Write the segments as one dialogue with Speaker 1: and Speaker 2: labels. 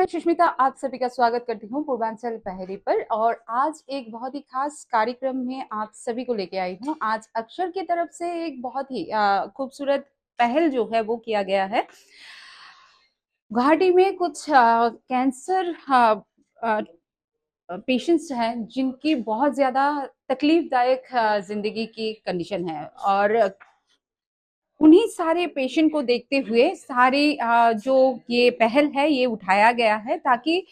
Speaker 1: मैं सुष्मिता आप सभी का स्वागत करती हूँ पूर्वांचल पहरी पर। और आज एक बहुत ही खास कार्यक्रम में आप सभी को लेके आई हूँ। आज अक्षर की तरफ से एक बहुत ही खूबसूरत पहल जो है वो किया गया है। गुवाहाटी में कुछ कैंसर पेशेंट्स हैं जिनकी बहुत ज्यादा तकलीफदायक जिंदगी की कंडीशन है, और उन्हीं सारे पेशेंट को देखते हुए सारी जो ये पहल है ये उठाया गया है, ताकि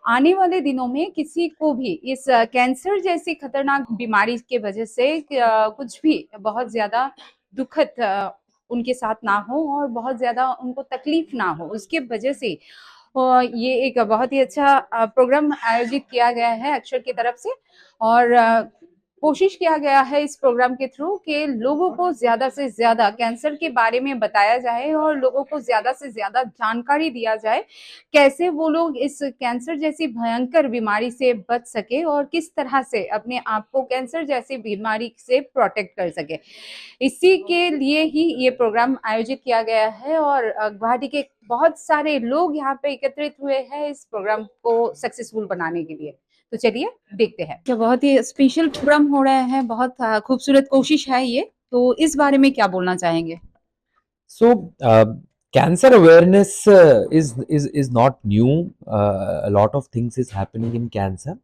Speaker 1: आने वाले दिनों में किसी को भी इस कैंसर जैसी खतरनाक बीमारी के वजह से कुछ भी बहुत ज्यादा दुखद उनके साथ ना हो और बहुत ज्यादा उनको तकलीफ ना हो। उसके वजह से ये एक बहुत ही अच्छा प्रोग्राम आयोजित किया गया है अक्षर की तरफ से। और कोशिश किया गया है इस प्रोग्राम के थ्रू कि लोगों को ज्यादा से ज्यादा कैंसर के बारे में बताया जाए और लोगों को ज्यादा से ज्यादा जानकारी दिया जाए, कैसे वो लोग इस कैंसर जैसी भयंकर बीमारी से बच सके और किस तरह से अपने आप को कैंसर जैसी बीमारी से प्रोटेक्ट कर सके। इसी के लिए ही ये प्रोग्राम आयोजित किया गया है, और गुवाहाटी के बहुत सारे लोग यहाँ पे एकत्रित हुए हैं इस प्रोग्राम को सक्सेसफुल बनाने के लिए। तो चलिए देखते हैं। जो बहुत ही स्पेशल प्रोग्राम हो रहा है, बहुत खूबसूरत कोशिश है ये। तो इस बारे में क्या बोलना चाहेंगे?
Speaker 2: So, cancer awareness is not new. A lot of things is happening in cancer,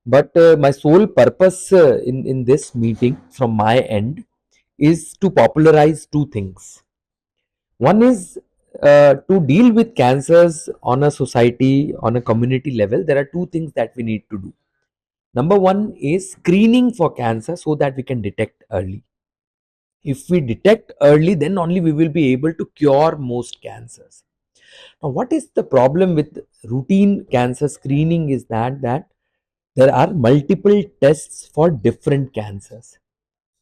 Speaker 2: but my sole purpose in this meeting from my end is to popularize two things. One is to deal with cancers on a society, on a community level. There are two things that we need to do. Number one is screening for cancer so that we can detect early. If we detect early, then only we will be able to cure most cancers. Now, what is the problem with routine cancer screening is that there are multiple tests for different cancers.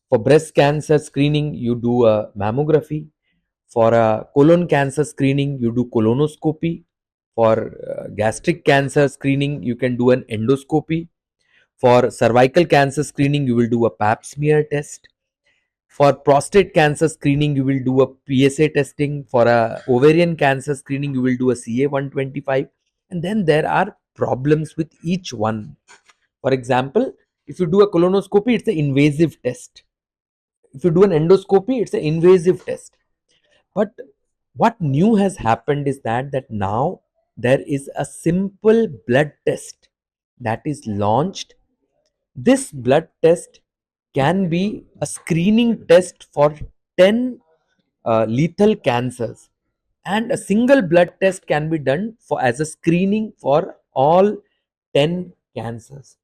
Speaker 2: For breast cancer screening, you do a mammography. For a colon cancer screening, you do colonoscopy. For gastric cancer screening, you can do an endoscopy. For cervical cancer screening, you will do a pap smear test. For prostate cancer screening, you will do a PSA testing. For a ovarian cancer screening, you will do a CA-125. And then there are problems with each one. For example, if you do a colonoscopy, it's an invasive test. If you do an endoscopy, it's an invasive test. But what new has happened is that now there is a simple blood test that is launched. This blood test can be a screening test for 10 lethal cancers, and a single blood test can be done for as a screening for all 10 cancers.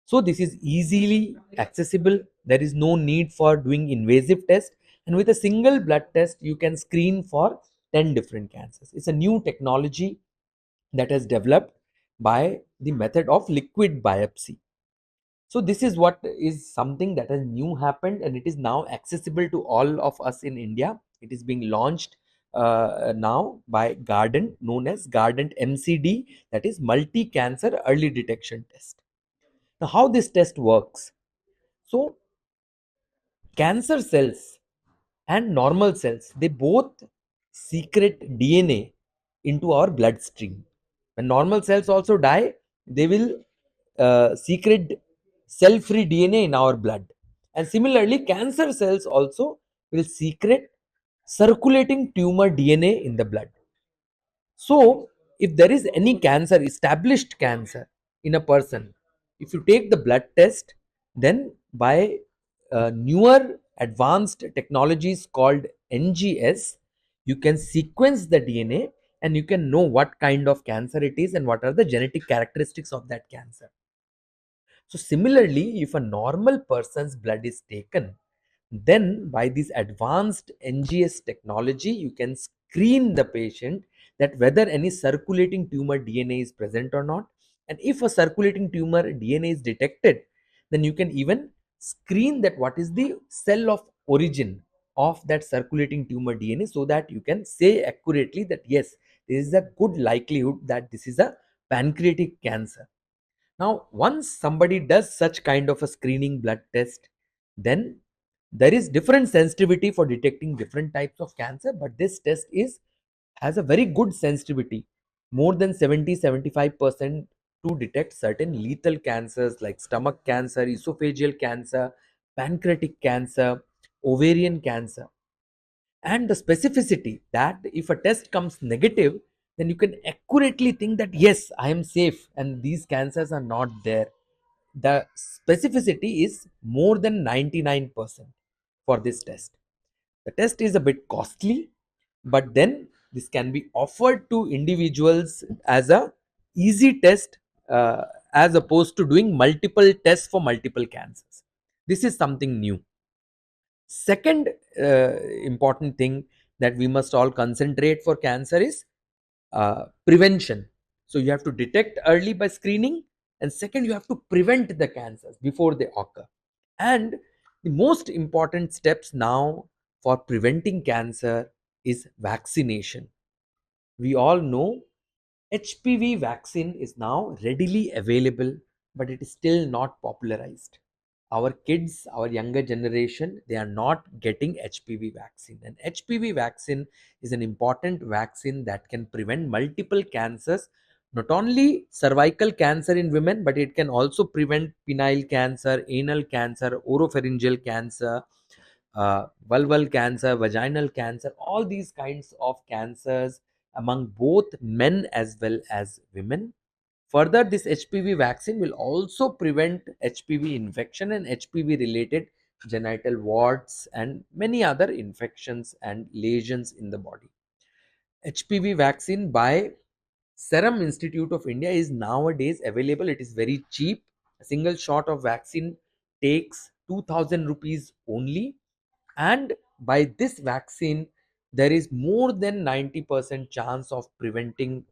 Speaker 2: So this is easily accessible. There is no need for doing invasive test, and with a single blood test you can screen for 10 different cancers. It's a new technology that has developed by the method of liquid biopsy. So this is what is something that has new happened, and it is now accessible to all of us in India. It is being launched now by Guardant, known as Guardant MCD, that is multi-cancer early detection test. Now how this test works? So cancer cells and normal cells, they both secrete DNA into our bloodstream. When normal cells also die, they will secrete cell-free DNA in our blood. And similarly, cancer cells also will secrete circulating tumor DNA in the blood. So, if there is any cancer, established cancer in a person, if you take the blood test, then by newer advanced technologies called NGS, you can sequence the DNA and you can know what kind of cancer it is and what are the genetic characteristics of that cancer. So, similarly, if a normal person's blood is taken, then by this advanced NGS technology, you can screen the patient that whether any circulating tumor DNA is present or not. And if a circulating tumor DNA is detected, then you can even screen that what is the cell of origin of that circulating tumor DNA, so that you can say accurately that yes, there is a good likelihood that this is a pancreatic cancer. Now, once somebody does such kind of a screening blood test, then there is different sensitivity for detecting different types of cancer, but this test is has a very good sensitivity. more than 70-75% to detect certain lethal cancers like stomach cancer, esophageal cancer, pancreatic cancer, ovarian cancer. And the specificity that if a test comes negative, then you can accurately think that yes, I am safe and these cancers are not there. The specificity is more than 99% for this test. The test is a bit costly, but then this can be offered to individuals as a easy test, as opposed to doing multiple tests for multiple cancers. This is something new. Second important thing that we must all concentrate for cancer is prevention. So you have to detect early by screening, and second, you have to prevent the cancers before they occur. And the most important steps now for preventing cancer is vaccination. We all know HPV vaccine is now readily available, but it is still not popularized. Our kids, our younger generation, they are not getting HPV vaccine. And HPV vaccine is an important vaccine that can prevent multiple cancers, not only cervical cancer in women, but it can also prevent penile cancer, anal cancer, oropharyngeal cancer, vulval cancer, vaginal cancer, all these kinds of cancers among both men as well as women. Further, this HPV vaccine will also prevent HPV infection and HPV related genital warts and many other infections and lesions in the body. HPV vaccine by Serum Institute of India is nowadays available. It is very cheap. A single shot of vaccine takes 2000 rupees only, and by this vaccine there is more than 90% chance of preventing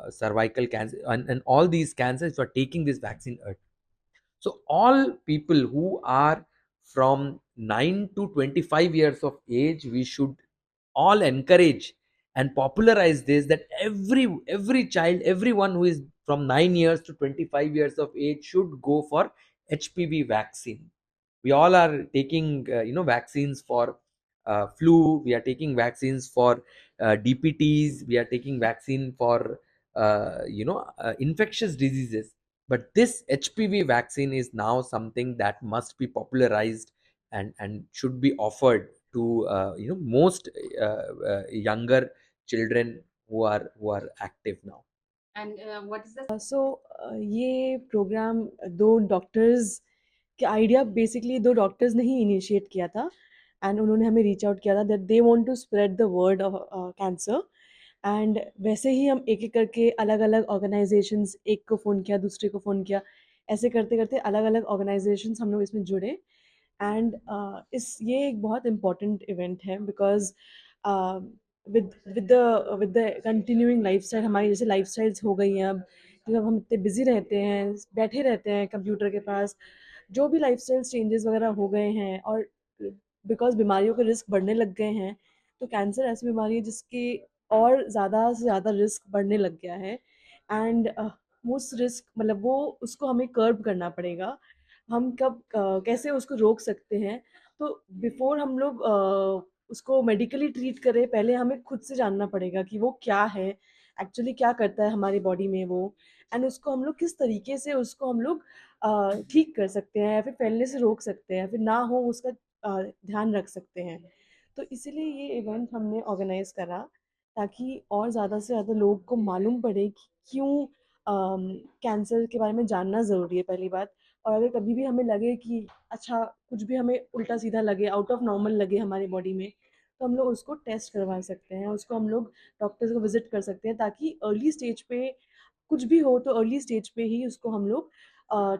Speaker 2: cervical cancer and all these cancers for taking this vaccine early. So all people who are from 9 to 25 years of age, we should all encourage and popularize this, that every child, everyone who is from 9 years to 25 years of age should go for HPV vaccine. We all are taking vaccines for flu, we are taking vaccines for DPTs, we are taking vaccine for infectious diseases, but this HPV vaccine is now something that must be popularized and should be offered to most younger children who are active now.
Speaker 1: And what is the
Speaker 3: ये programme दो doctors के idea basically दो doctors ने ही initiate किया था and उन्होंने हमें reach out किया था that they want to spread the word of cancer and वैसे ही हम एक एक करके अलग अलग ऑर्गेनाइजेशंस एक को फ़ोन किया दूसरे को फ़ोन किया ऐसे करते करते अलग अलग ऑर्गेनाइजेशंस हम लोग इसमें जुड़े एंड इस ये एक बहुत इम्पॉर्टेंट इवेंट है because with with the continuing lifestyle हमारी जैसे लाइफस्टाइल्स हो गई हैं अब जब हम इतने बिजी रहते हैं बैठे रहते हैं कंप्यूटर के पास जो भी लाइफस्टाइल चेंजेस वगैरह हो गए हैं और बिकॉज बीमारियों के रिस्क बढ़ने लग गए हैं तो कैंसर ऐसी बीमारी है जिसकी और ज़्यादा से ज़्यादा रिस्क बढ़ने लग गया है एंड उस रिस्क मतलब वो उसको हमें कर्ब करना पड़ेगा हम कब कैसे उसको रोक सकते हैं तो बिफोर हम लोग उसको मेडिकली ट्रीट करें पहले हमें खुद से जानना पड़ेगा कि वो क्या है एक्चुअली क्या करता है हमारी बॉडी में वो एंड उसको हम लोग किस तरीके से उसको हम लोग ठीक कर सकते हैं या फिर फैलने से रोक सकते हैं फिर ना हो उसका ध्यान रख सकते हैं तो इसीलिए ये इवेंट हमने ऑर्गेनाइज करा ताकि और ज़्यादा से ज़्यादा लोग को मालूम पड़े कि क्यों कैंसर के बारे में जानना ज़रूरी है पहली बात और अगर कभी भी हमें लगे कि अच्छा कुछ भी हमें उल्टा सीधा लगे आउट ऑफ नॉर्मल लगे हमारी बॉडी में तो हम लोग उसको टेस्ट करवा सकते हैं उसको हम लोग डॉक्टर्स को विजिट कर सकते हैं ताकि अर्ली स्टेज पे कुछ भी हो तो अर्ली स्टेज पे ही उसको हम लोग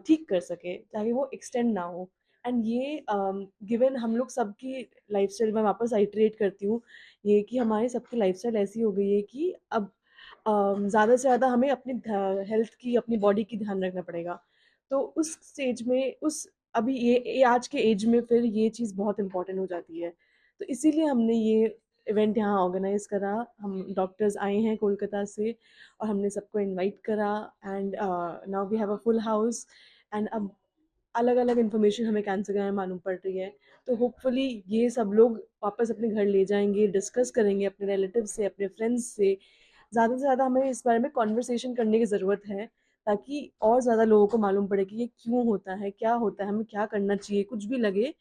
Speaker 3: ठीक कर सके ताकि वो एक्सटेंड ना हो एंड ये गिवन हम लोग सबकी लाइफस्टाइल में वापस आइटरेट करती हूँ ये कि हमारी सबकी लाइफस्टाइल ऐसी हो गई है कि अब ज़्यादा से ज़्यादा हमें अपनी हेल्थ की अपनी बॉडी की ध्यान रखना पड़ेगा तो उस स्टेज में उस अभी ये आज के एज में फिर ये चीज़ बहुत इंपॉर्टेंट हो जाती है तो इसीलिए हमने ये इवेंट यहाँ ऑर्गेनाइज करा हम डॉक्टर्स आए हैं कोलकाता से और हमने सबको इनवाइट करा and now we have a full house and अब अलग अलग इन्फॉर्मेशन हमें कैंसर के बारे में मालूम पड़ रही है तो होपफुली ये सब लोग वापस अपने घर ले जाएंगे डिस्कस करेंगे अपने रिलेटिव से अपने फ्रेंड्स से ज़्यादा से ज़्यादा हमें इस बारे में कॉन्वर्सेशन करने की ज़रूरत है, ताकि और ज़्यादा लोगों को मालूम पड़े कि ये क्यों होता है, क्या होता है, हमें क्या करना चाहिए, कुछ भी लगे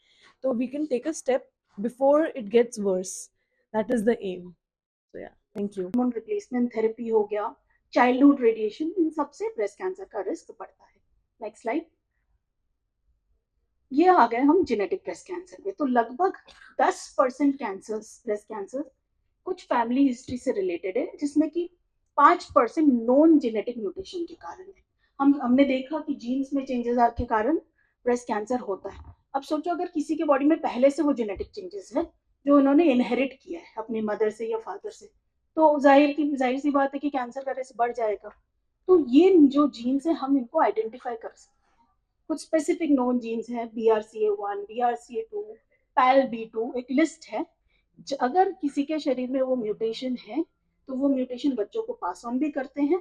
Speaker 3: तो we can take a step before it gets worse. That is the aim. So yeah, thank you.
Speaker 4: Hormone replacement therapy हो गया, चाइल्डहुड रेडिएशन, इन सबसे ब्रेस्ट कैंसर का रिस्क बढ़ता है। Next slide. ये आ गए हम जेनेटिक ब्रेस्ट कैंसर में। तो लगभग 10% कैंसर, ब्रेस्ट कैंसर कुछ फैमिली हिस्ट्री से रिलेटेड है, जिसमें कि 5% नॉन जेनेटिक म्यूटेशन के कारण है। हमने देखा कि जीन्स में चेंजेस के कारण ब्रेस्ट कैंसर होता है। अब सोचो अगर किसी के बॉडी में पहले से वो जेनेटिक चेंजेस है जो उन्होंने इनहेरिट किया है अपनी मदर से या फादर से, तो जाहिर सी बात है कि कैंसर का रिस्क बढ़ जाएगा। तो ये जो जीन्स है हम इनको आइडेंटिफाई कर सकते हैं। कुछ स्पेसिफिक नोन जीन्स हैं, BRCA1, BRCA2, PAL-B2, एक लिस्ट है। अगर किसी के शरीर में वो म्यूटेशन है तो वो म्यूटेशन बच्चों को पास ऑन भी करते हैं